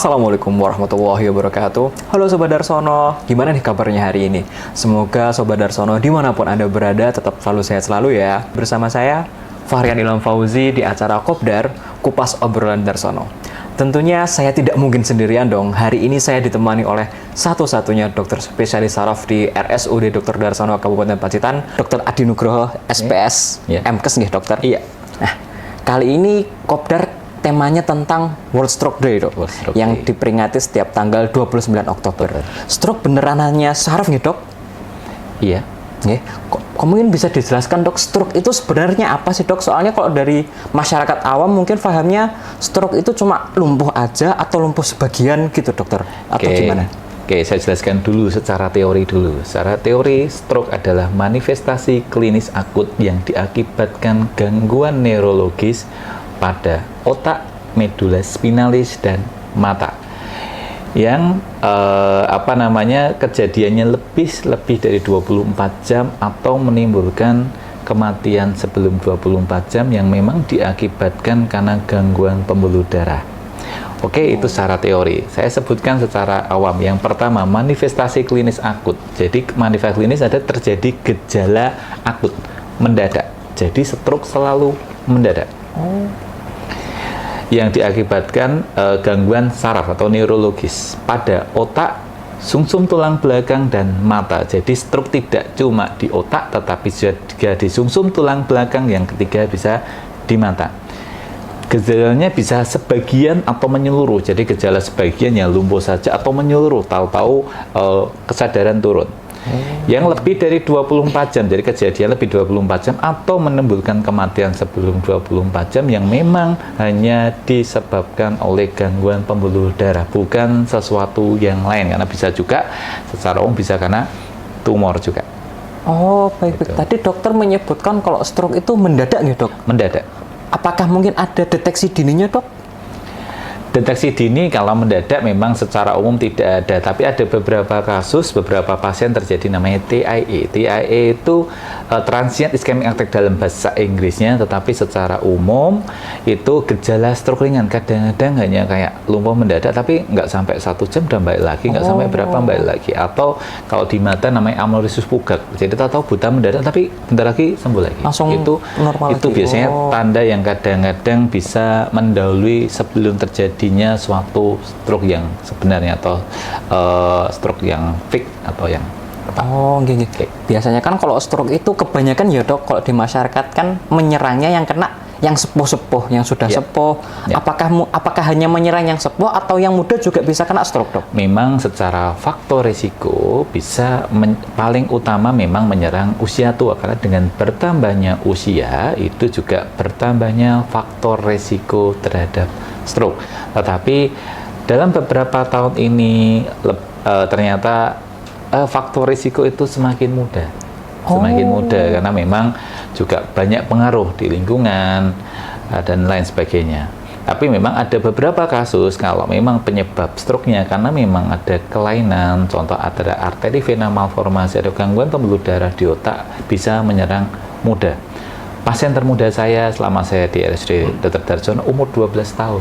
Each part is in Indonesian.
Assalamualaikum warahmatullahi wabarakatuh. Halo Sobat Darsono, gimana nih kabarnya hari ini? Semoga Sobat Darsono dimanapun Anda berada tetap selalu sehat selalu ya. Bersama saya, Fahrian Ilham Fauzi di acara Kopdar, Kupas Obrolan Darsono. Tentunya saya tidak mungkin sendirian dong. Hari ini saya ditemani oleh satu-satunya dokter spesialis saraf di RSUD Dr. Darsono Kabupaten Pacitan, Dr. Adi Nugroho, SPS, MKes nih dokter. Iya. Nah, kali ini Kopdar temanya tentang World Stroke Day, Dok. Yang diperingati setiap tanggal 29 Oktober. Stroke beneran hanya saraf nih, Dok? Iya. Kok mungkin bisa dijelaskan, Dok, stroke itu sebenarnya apa sih, Dok? Soalnya kalau dari masyarakat awam mungkin pahamnya stroke itu cuma lumpuh aja atau lumpuh sebagian gitu, Dokter. Atau gimana? Oke, saya jelaskan dulu secara teori dulu. Secara teori, stroke adalah manifestasi klinis akut yang diakibatkan gangguan neurologis pada otak, medula spinalis, dan mata yang kejadiannya lebih dari 24 jam atau menimbulkan kematian sebelum 24 jam yang memang diakibatkan karena gangguan pembuluh darah. Oke, itu secara teori. Saya sebutkan secara awam. Yang pertama, manifestasi klinis akut. Jadi manifestasi klinis ada terjadi gejala akut mendadak. Jadi stroke selalu mendadak. Yang diakibatkan gangguan saraf atau neurologis pada otak, sumsum tulang belakang, dan mata. Jadi stroke tidak cuma di otak, tetapi juga di sumsum tulang belakang, yang ketiga bisa di mata. Gejalanya bisa sebagian atau menyeluruh. Jadi gejala sebagian ya lumpuh saja atau menyeluruh, tahu-tahu kesadaran turun. Yang lebih dari 24 jam, jadi kejadian lebih 24 jam atau menimbulkan kematian sebelum 24 jam yang memang hanya disebabkan oleh gangguan pembuluh darah, bukan sesuatu yang lain, karena bisa juga secara umum bisa karena tumor juga. Oh, baik. Gitu. Tadi dokter menyebutkan kalau stroke itu mendadak nih, Dok? Mendadak. Apakah mungkin ada deteksi dininya, Dok? Deteksi dini kalau mendadak memang secara umum tidak ada, tapi ada beberapa kasus, beberapa pasien terjadi namanya TIA. TIA itu transient ischemic attack dalam bahasa Inggrisnya, tetapi secara umum itu gejala stroke ringan. Kadang-kadang hanya kayak lumpuh mendadak, tapi nggak sampai 1 jam udah balik lagi, nggak sampai berapa balik lagi. Atau kalau di mata namanya amaurosis pugak, jadi tahu-tahu buta mendadak, tapi bentar lagi sembuh lagi. Langsung normal itu lagi. Biasanya tanda yang kadang-kadang bisa mendahului sebelum terjadinya suatu stroke yang sebenarnya atau stroke yang fake atau yang apa. Gini. Biasanya kan kalau stroke itu kebanyakan ya, Dok, kalau di masyarakat kan menyerangnya yang kena yang sepuh-sepuh, yang sudah sepuh. Apakah hanya menyerang yang sepuh atau yang muda juga bisa kena stroke, Dok? Memang secara faktor risiko bisa paling utama memang menyerang usia tua, karena dengan bertambahnya usia itu juga bertambahnya faktor risiko terhadap stroke. Tetapi dalam beberapa tahun ini ternyata faktor risiko itu semakin mudah. Semakin mudah karena memang juga banyak pengaruh di lingkungan dan lain sebagainya. Tapi memang ada beberapa kasus kalau memang penyebab stroke-nya karena memang ada kelainan, contoh ada arteri vena malformasi, ada gangguan pembuluh darah di otak, bisa menyerang muda. Pasien termuda saya selama saya di RSUD Dr. Darsono umur 12 tahun.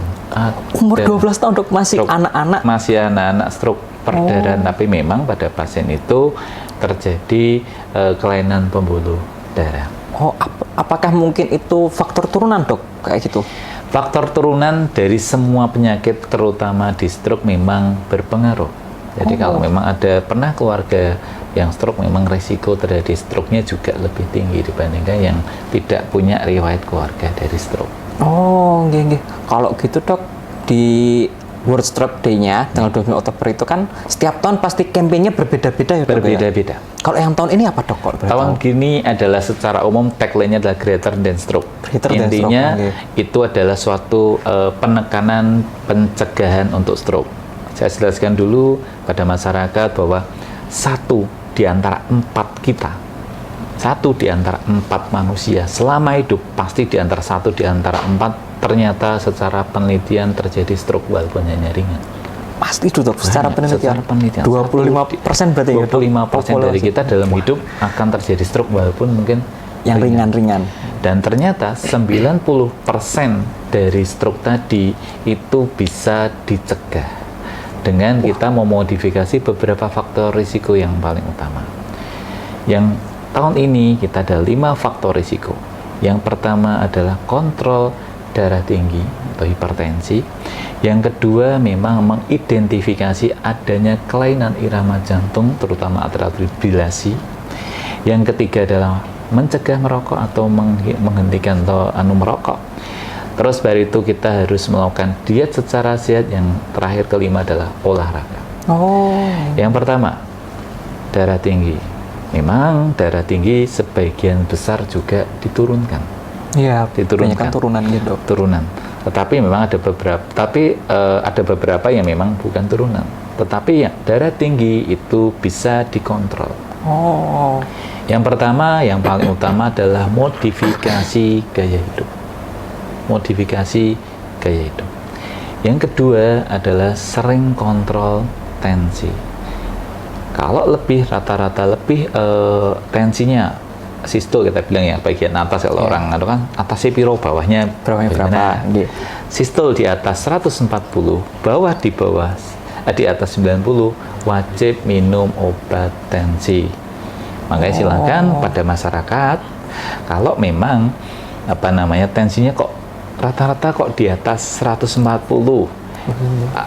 Umur 12 tahun, Dok, masih anak-anak? Masih anak-anak stroke perdarahan, tapi memang pada pasien itu terjadi kelainan pembuluh darah. Apakah mungkin itu faktor turunan, Dok, kayak gitu? Faktor turunan dari semua penyakit, terutama di stroke, memang berpengaruh. Jadi kalau memang ada pernah keluarga yang stroke, memang risiko terjadi stroke-nya juga lebih tinggi dibandingkan yang tidak punya riwayat keluarga dari stroke. Kalau gitu, Dok, di World Stroke Day-nya tanggal 29 Oktober itu kan setiap tahun pasti kampanye berbeda-beda ya, Dok? Berbeda-beda. Kalau yang tahun ini apa, Dok? Tahun ini adalah secara umum tagline-nya adalah Greater Than Stroke. Intinya itu adalah suatu penekanan pencegahan untuk stroke. Saya jelaskan dulu pada masyarakat bahwa 1 di antara 4 kita, 1 di antara 4 manusia selama hidup, pasti di antara 1 di antara 4 ternyata secara penelitian terjadi stroke walaupun hanya ringan. Pasti itu, Dok, secara penelitian. 25% berarti 25% dari kita dalam hidup akan terjadi stroke walaupun mungkin yang ringan-ringan. Dan ternyata 90% dari stroke tadi itu bisa dicegah. dengan kita memodifikasi beberapa faktor risiko yang paling utama. Yang tahun ini kita ada 5 faktor risiko. Yang pertama adalah kontrol darah tinggi atau hipertensi. Yang kedua memang mengidentifikasi adanya kelainan irama jantung, terutama atrial fibrilasi. Yang ketiga adalah mencegah merokok atau menghentikan atau merokok. Terus dari itu kita harus melakukan diet secara sehat. Yang terakhir kelima adalah olahraga. Yang pertama, darah tinggi. Memang darah tinggi sebagian besar juga diturunkan. Iya, Diturunkan. turunan gitu. Turunan. Tetapi memang ada beberapa yang memang bukan turunan. Tetapi yang darah tinggi itu bisa dikontrol. Yang pertama, yang paling utama adalah modifikasi gaya hidup. Modifikasi gaya hidup. Yang kedua adalah sering kontrol tensi. Kalau lebih rata-rata lebih tensinya sistol kita bilang ya, bagian atas kalau orang itu kan atasnya piro, bawahnya berapa? Sistol di atas 140, di atas 90 wajib minum obat tensi. Makanya silakan pada masyarakat kalau memang tensinya kok rata-rata kok di atas 140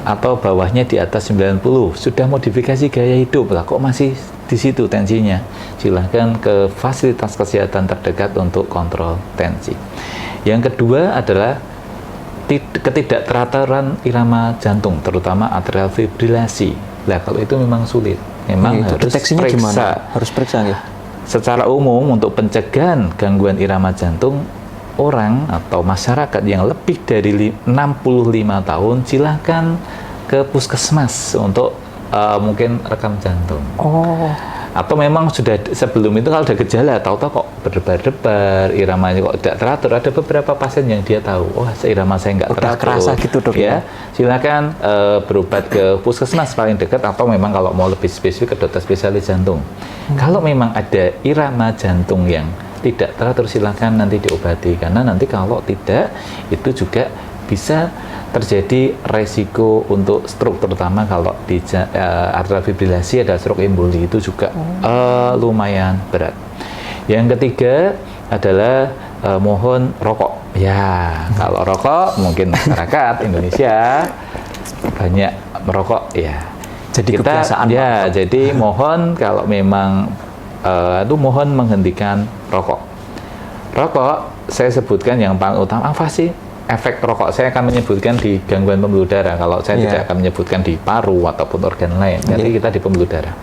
atau bawahnya di atas 90, sudah modifikasi gaya hidup lah kok masih di situ tensinya, silahkan ke fasilitas kesehatan terdekat untuk kontrol tensi. Yang kedua adalah ketidakteraturan irama jantung, terutama atrial fibrilasi. Nah, kalau itu memang sulit, memang harus deteksinya periksa. gimana? Harus periksa ya. Secara umum untuk pencegahan gangguan irama jantung, orang atau masyarakat yang lebih dari 65 tahun silahkan ke puskesmas untuk mungkin rekam jantung. Atau memang sudah sebelum itu kalau ada gejala, tahu-tahu kok berdebar-debar, iramanya kok tidak teratur. Ada beberapa pasien yang dia tahu, irama saya nggak teratur. Kerasa gitu dok ya. Silakan berobat ke puskesmas paling dekat, atau memang kalau mau lebih spesifik ke dokter spesialis jantung. Kalau memang ada irama jantung yang tidak teratur, silakan nanti diobati, karena nanti kalau tidak itu juga bisa terjadi resiko untuk stroke, terutama kalau di atrial fibrilasi ada stroke emboli, itu juga lumayan berat. Yang ketiga adalah mohon rokok. Ya, kalau rokok mungkin masyarakat Indonesia banyak merokok ya. Jadi kebiasaan. Ya, jadi mohon kalau memang itu mohon menghentikan rokok. Rokok saya sebutkan yang paling utama apa sih? Efek rokok saya akan menyebutkan di gangguan pembuluh darah. Kalau saya tidak akan menyebutkan di paru ataupun organ lain. Jadi kita di pembuluh darah.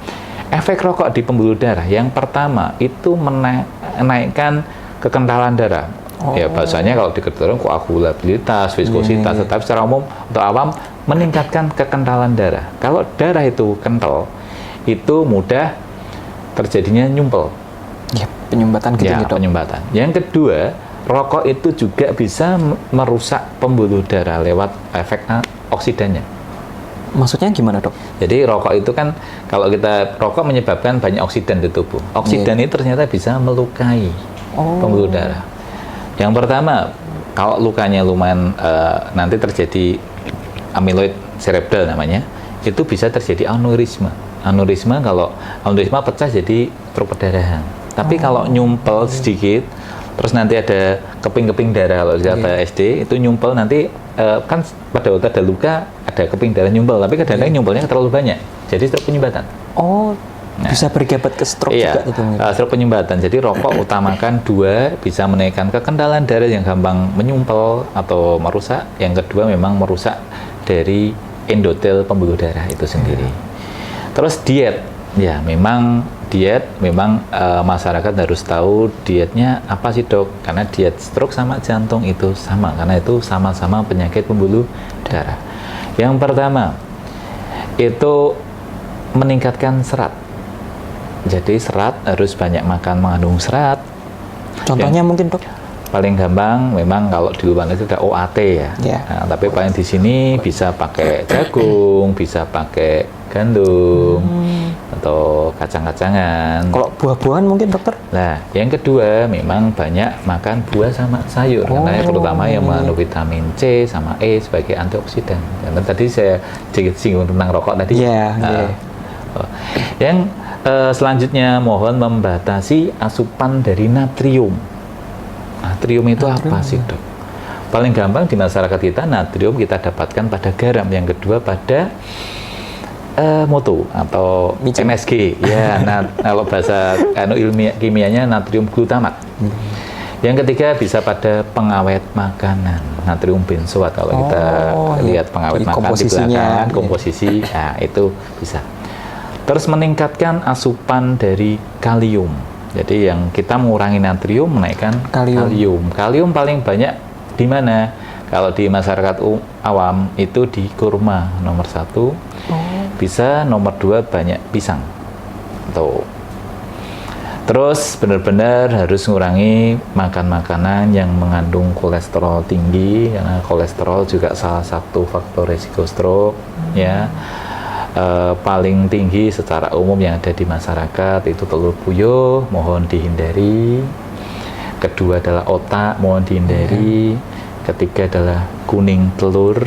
Efek rokok di pembuluh darah yang pertama itu menaikkan kekentalan darah. Ya bahasanya kalau di kedokteran koagulabilitas, viskositas, tetapi secara umum untuk awam meningkatkan kekentalan darah. Kalau darah itu kental, itu mudah terjadinya nyumpel. Ya, penyumbatan gitu ya, penyumbatan. Yang kedua, rokok itu juga bisa merusak pembuluh darah lewat efek oksidannya. Maksudnya gimana dok? Jadi rokok itu kan kalau kita rokok menyebabkan banyak oksidan di tubuh. Oksidan ini ternyata bisa melukai pembuluh darah. Yang pertama, kalau lukanya lumayan nanti terjadi amiloid cerebral namanya, itu bisa terjadi aneurisma. Aneurisma kalau aneurisma pecah jadi stroke perdarahan. Tapi kalau nyumpel sedikit, terus nanti ada keping-keping darah, kalau di SD itu nyumpel nanti kan pada waktu ada luka ada keping darah nyumpel, tapi kadang-kadang nyumpelnya terlalu banyak, jadi stroke penyumbatan. Bisa beribarat ke stroke juga gitu. Stroke penyumbatan. Jadi rokok utamakan dua, bisa menaikkan kekentalan darah yang gampang menyumpel atau merusak. Yang kedua memang merusak dari endotel pembuluh darah itu sendiri. Terus diet, ya memang diet memang masyarakat harus tahu dietnya apa sih dok, karena diet stroke sama jantung itu sama, karena itu sama-sama penyakit pembuluh darah. Yang pertama itu meningkatkan serat. Jadi serat harus banyak makan, mengandung serat. Contohnya mungkin dok? Paling gampang memang kalau di luar itu ada OAT ya. Nah, tapi paling di sini bisa pakai jagung, bisa pakai gandum, atau kacang-kacangan. Kalau buah-buahan mungkin dokter? Nah, yang kedua memang banyak makan buah sama sayur, karena terutama yang mengandung vitamin C sama E sebagai antioksidan. Karena tadi saya sedikit singgung tentang rokok tadi. Yang selanjutnya mohon membatasi asupan dari natrium. Natrium itu apa sih, Dok? Paling gampang di masyarakat kita, natrium kita dapatkan pada garam. Yang kedua pada moto atau MSG. Ya, kalau bahasa ilmiah kimianya natrium glutamat. Yang ketiga bisa pada pengawet makanan, natrium benzoat. Kalau kita lihat pengawet makanan di belakang, komposisi, nah itu bisa. Terus meningkatkan asupan dari kalium. Jadi yang kita mengurangi natrium, menaikkan kalium. Kalium paling banyak di mana? Kalau di masyarakat awam itu di kurma nomor 1, bisa nomor 2 banyak pisang. Tuh. Terus benar-benar harus mengurangi makan makanan yang mengandung kolesterol tinggi, karena kolesterol juga salah satu faktor risiko stroke. Ya. Paling tinggi secara umum yang ada di masyarakat itu telur puyuh, mohon dihindari. Kedua adalah otak, mohon dihindari. Ketiga adalah kuning telur.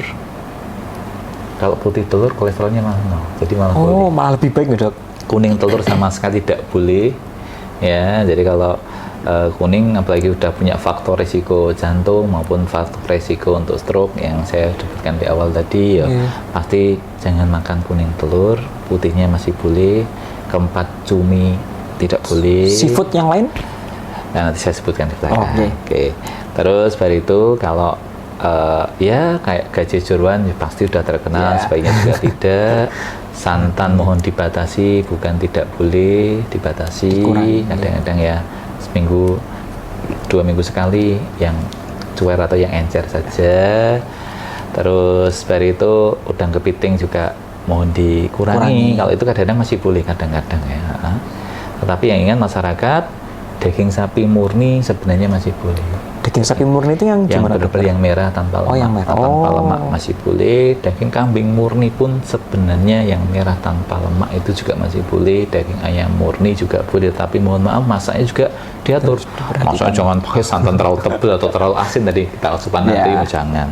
Kalau putih telur kolesterolnya malah nol, jadi malah boleh. Malah lebih baik nih, Dok. Kuning telur sama sekali tidak boleh. Ya, jadi kalau kuning apalagi udah punya faktor risiko jantung maupun faktor risiko untuk stroke yang saya sebutkan di awal tadi, ya pasti jangan makan kuning telur. Putihnya masih boleh. Keempat, cumi tidak boleh. Seafood yang lain? Nah, nanti saya sebutkan di belakang. Oke. Terus baru itu kalau ya kayak gaji jeruan ya pasti sudah terkenal, sebaiknya juga tidak. Santan mohon dibatasi, bukan tidak boleh, dibatasi. Kadang-kadang ya seminggu 2 minggu sekali, yang cuer atau yang encer saja. Terus baru itu udang kepiting juga mohon dikurangi. Kalau itu kadang-kadang masih boleh, kadang-kadang ya. Tetapi yang ingat masyarakat, daging sapi murni sebenarnya masih boleh. Daging sapi murni itu yang gimana? Yang merah tanpa lemak. Tanpa lemak masih boleh. Daging kambing murni pun sebenarnya yang merah tanpa lemak itu juga masih boleh. Daging ayam murni juga boleh. Tapi mohon maaf, masaknya juga diatur. Maksudnya jangan pakai santan terlalu tebal atau terlalu asin tadi kita asupan nanti, jangan.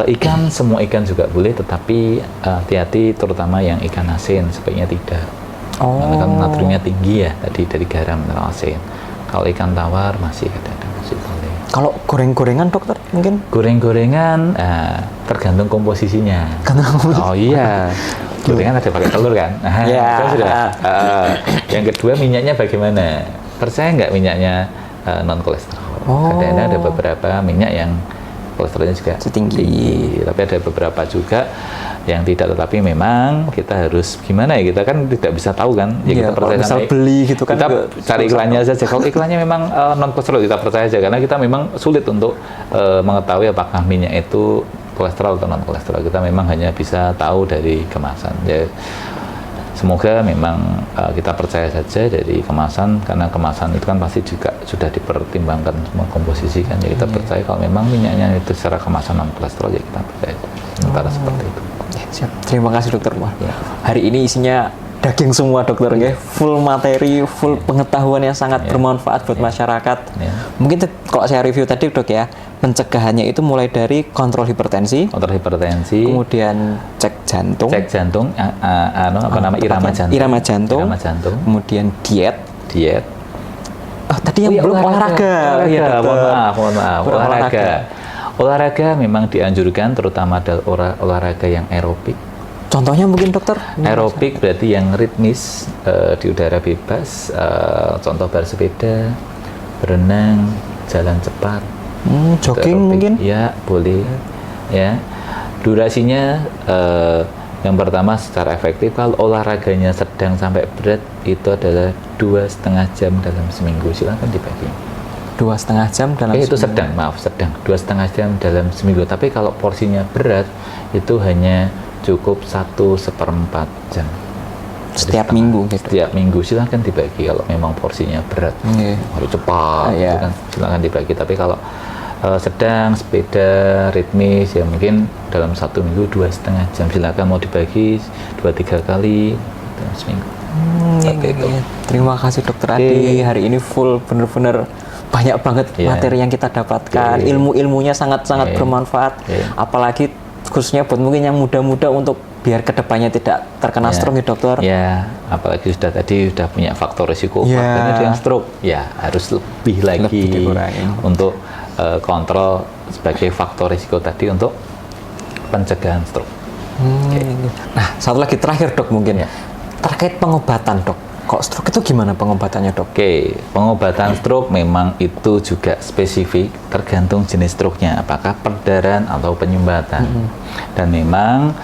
Ikan, semua ikan juga boleh, tetapi hati-hati terutama yang ikan asin sebaiknya tidak. Karena kan natriumnya tinggi ya tadi dari garam dan asin. Kalau ikan tawar masih ada. Boleh. Kalau goreng-gorengan, dokter, mungkin? Gorengan tergantung komposisinya. Oh iya, gorengan ada pakai telur kan? Sudah. Yang kedua, minyaknya bagaimana? Percaya nggak minyaknya non kolesterol? Kadang-kadang ada beberapa minyak yang kolesterolnya juga tinggi, tapi ada beberapa juga yang tidak. Tetapi memang kita harus gimana ya, kita kan tidak bisa tahu kan ya, kita percaya misal beli gitu kan, kita cari iklannya saja. Kalau iklannya memang non kolesterol, kita percaya saja, karena kita memang sulit untuk mengetahui apakah minyak itu kolesterol atau non kolesterol. Kita memang hanya bisa tahu dari kemasan ya. Semoga memang kita percaya saja dari kemasan, karena kemasan itu kan pasti juga sudah dipertimbangkan semua komposisi kan. Ya kita percaya kalau memang minyaknya itu secara kemasan non kolesterol, ya kita percaya. Sementara seperti itu. Siap. Terima kasih, dokter. Hari ini isinya daging semua, dokter, full materi, full pengetahuan yang sangat bermanfaat buat masyarakat. Mungkin kalau saya review tadi, Dok, ya, pencegahannya itu mulai dari kontrol hipertensi, kemudian cek jantung, irama jantung, kemudian diet. Tadi yang belum olahraga. Mohon maaf. Olahraga memang dianjurkan, terutama adalah olahraga yang aerobik. Contohnya mungkin, dokter? Aerobik berarti yang ritmis, di udara bebas, contoh bersepeda, berenang, jalan cepat, jogging mungkin? Ya, boleh. Ya, durasinya yang pertama secara efektif, kalau olahraganya sedang sampai berat itu adalah 2,5 jam dalam seminggu. Silakan dibagi. 2,5 jam dalam seminggu. Itu sedang 2,5 jam dalam seminggu. Tapi kalau porsinya berat itu hanya cukup 1/4 jam setiap minggu gitu. Setiap minggu silakan dibagi kalau memang porsinya berat, harus cepat, kan, silakan dibagi. Tapi kalau sedang, sepeda, ritmis, ya mungkin dalam 1 minggu 2,5 jam, silakan mau dibagi 2-3 kali, dalam seminggu. Seperti itu. Terima kasih Dokter Adi. Hari ini full bener-bener banyak banget materi yang kita dapatkan. Ilmu-ilmunya sangat-sangat bermanfaat. Apalagi khususnya buat mungkin yang muda-muda untuk biar kedepannya tidak terkena stroke ya dokter. Ya, apalagi sudah punya faktor risiko faktornya dengan stroke. Ya, harus lebih lagi untuk kontrol sebagai faktor risiko tadi untuk pencegahan stroke. Nah, satu lagi terakhir dok mungkin terkait pengobatan dok. Kok stroke itu gimana pengobatannya dok? Oke, pengobatan stroke memang itu juga spesifik tergantung jenis stroke-nya, apakah perdarahan atau penyumbatan. Dan memang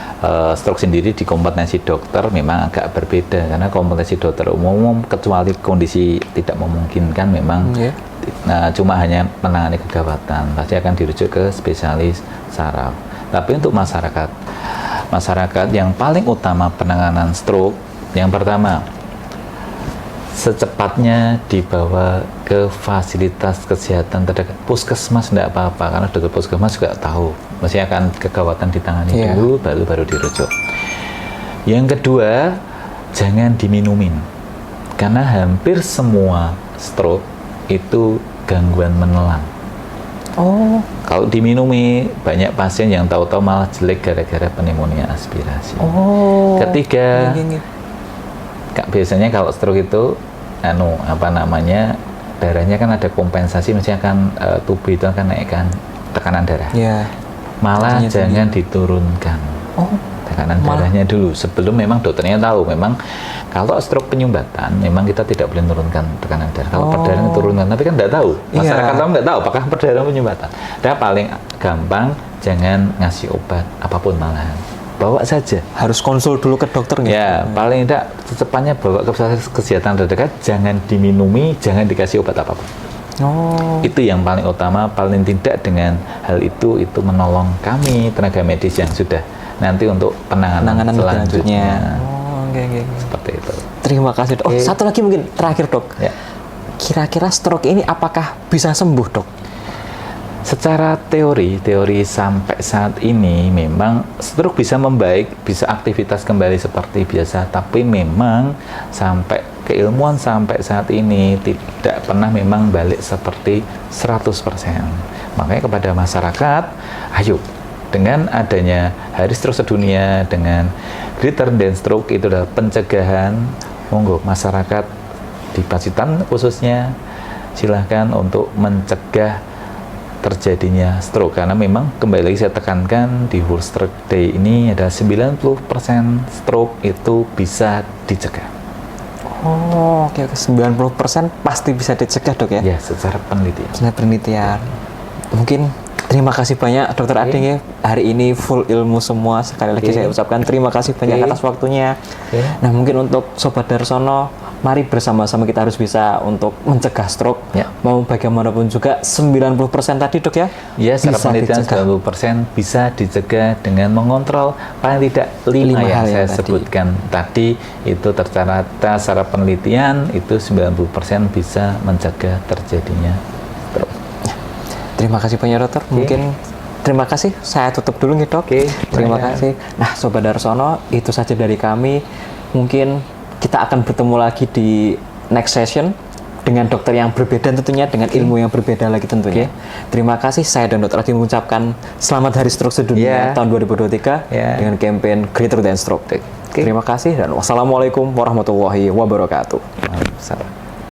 stroke sendiri di kompetensi dokter memang agak berbeda, karena kompetensi dokter umum kecuali kondisi tidak memungkinkan memang cuma hanya menangani kegawatan, pasti akan dirujuk ke spesialis saraf. Tapi untuk masyarakat yang paling utama penanganan stroke, yang pertama secepatnya dibawa ke fasilitas kesehatan terdekat. Puskesmas tidak apa-apa, karena dokter puskesmas juga tahu masih akan kegawatan ditangani dulu, baru dirujuk. Yang kedua, jangan diminumin, karena hampir semua stroke itu gangguan menelan. Kalau diminumi, banyak pasien yang tahu-tahu malah jelek gara-gara pneumonia aspirasi. Ketiga, biasanya kalau stroke itu darahnya kan ada kompensasi, misalnya kan tubuh itu akan naikkan tekanan darah. Malah jangan diturunkan tekanan darahnya dulu sebelum memang dokternya tahu memang kalau stroke penyumbatan memang kita tidak boleh menurunkan tekanan darah. Kalau perdarahan turunkan, tapi kan tidak tahu, masyarakat awam nggak tahu apakah perdarahan penyumbatan. Dan paling gampang jangan ngasih obat apapun, malahan bawa saja. Harus konsul dulu ke dokter nggak? Ya, paling tidak secepatnya bawa ke fasilitas kesehatan terdekat, jangan diminumi, jangan dikasih obat apapun. Itu yang paling utama. Paling tidak dengan hal itu menolong kami tenaga medis yang sudah nanti untuk penanganan selanjutnya. Seperti itu. Terima kasih dok. Satu lagi mungkin terakhir dok. Kira-kira stroke ini apakah bisa sembuh dok? Secara teori sampai saat ini memang stroke bisa membaik, bisa aktivitas kembali seperti biasa, tapi memang sampai keilmuan sampai saat ini tidak pernah memang balik seperti 100%. Makanya kepada masyarakat, ayo dengan adanya Hari Stroke Sedunia, dengan Greater Than Stroke, itu adalah pencegahan, monggo masyarakat di Pacitan khususnya silahkan untuk mencegah terjadinya stroke, karena memang kembali lagi saya tekankan di World Stroke Day ini ada 90% stroke itu bisa dicegah. Oke. 90% pasti bisa dicegah dok ya? Ya, secara penelitian. Mungkin terima kasih banyak Dokter Adi ya. Hari ini full ilmu semua. Sekali lagi saya ucapkan terima kasih banyak atas waktunya. Nah, mungkin untuk Sobat Darsono, mari bersama-sama kita harus bisa untuk mencegah stroke. Mau bagaimanapun juga 90% tadi dok ya? Ya, secara penelitian 90% bisa dicegah dengan mengontrol paling tidak 5 yang saya sebutkan tadi. Itu tercatat secara penelitian itu 90% bisa mencegah terjadinya stroke. Terima kasih banyak dokter. Mungkin terima kasih. Saya tutup dulu nih dok. Terima kasih. Nah, Sobat Darsono, itu saja dari kami. Mungkin kita akan bertemu lagi di next session dengan dokter yang berbeda tentunya, dengan ilmu yang berbeda lagi tentunya. Terima kasih. Saya dan Dokter Adi mengucapkan selamat Hari Stroke Sedunia tahun 2023 dengan campaign Greater Than Stroke. Terima kasih dan wassalamualaikum warahmatullahi wabarakatuh. Salam.